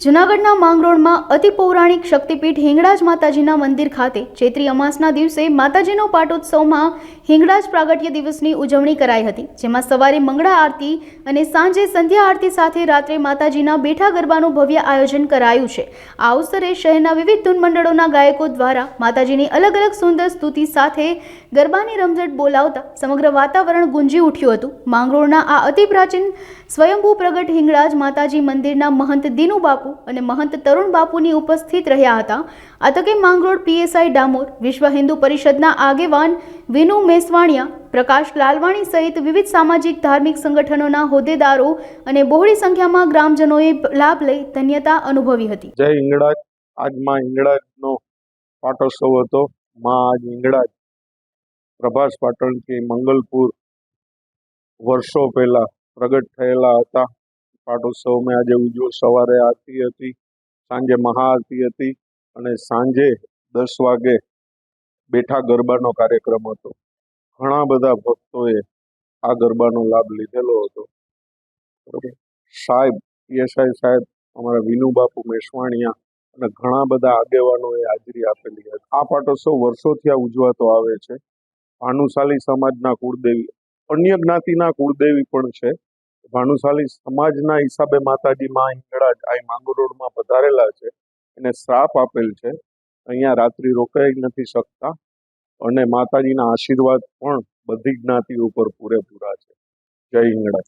જૂનાગઢના માંગરોળમાં અતિ પૌરાણિક શક્તિપીઠ હિંગળાજ માતાજીના મંદિર ખાતે ચૈત્રી અમાસના દિવસે માતાજીનો પાટોત્સવમાં હિંગળાજ પ્રાગટ્ય દિવસની ઉજવણી કરાઈ હતી, જેમાં સવારે મંગળા આરતી અને સાંજે સંધ્યા આરતી સાથે રાત્રે માતાજીના બેઠા ગરબાનું ભવ્ય આયોજન કરાયું છે। આ અવસરે શહેરના વિવિધ ધૂન મંડળોના ગાયકો દ્વારા માતાજીની અલગ અલગ સુંદર સ્તુતિ સાથે ગરબાની રમઝટ બોલાવતા સમગ્ર વાતાવરણ ગુંજી ઉઠ્યું હતું। માંગરોળના આ અતિ પ્રાચીન સ્વયંભૂ પ્રગટ હિંગળાજ માતાજી મંદિરના મહંત દીનુ બાપુ અને મહંત તરુણ બાપુની ઉપસ્થિત રહ્યા હતા। આ તકે માંગરોળ પીએસઆઈ ડામોર, વિશ્વ હિન્દુ પરિષદના આગેવાન વિનુ મેસવાણિયા, પ્રકાશ લાલવાણી સહિત વિવિધ સામાજિક ધાર્મિક સંગઠનોના હોદ્દેદારો અને બહોળી સંખ્યામાં ગ્રામજનોએ લાભ લઈ ધન્યતા અનુભવી હતી। જય હિંગળાજ। આજ માં હિંગળાજનો પાટોત્સવ હતો। માં આજ હિંગળાજ પ્રભાસ પાટણ કે મંગલપુર વર્ષો પહેલા પ્રગટ થયેલા હતા। પાટોત્સવ में આજે ઉજવો। સવારે આરતી હતી, સાંજે મહાઆરતી હતી અને સાંજે 10 વાગે બેઠા ગરબાનો કાર્યક્રમ હતો। ઘણા બધા ભક્તોએ આ ગરબાનો લાભ લીધેલો હતો। સાહેબ પીએસઆઈ સાહેબ, અમારા વિનુ બાપુ મેસવાણિયા અને ઘણા બધા આગેવાનોએ હાજરી આપેલી હતી। આ પાટોત્સવ વર્ષોથી આ ઉજવાતો આવે છે। ભાનુશાલી સમાજના કુળદેવી, અન્ય જ્ઞાતિના કુળદેવી પણ છે। ભાનુશાલી સમાજના હિસાબે માતાજી માં હિંગળાજ આ માંગરોળમાં પધારેલા છે। એને શ્રાપ આપેલ છે, અહીંયા રાત્રિ રોકાઈ નથી શકતા અને માતાજીના આશીર્વાદ પણ બધી જ્ઞાતિ ઉપર પૂરેપૂરા છે। જય હિંગળાજ।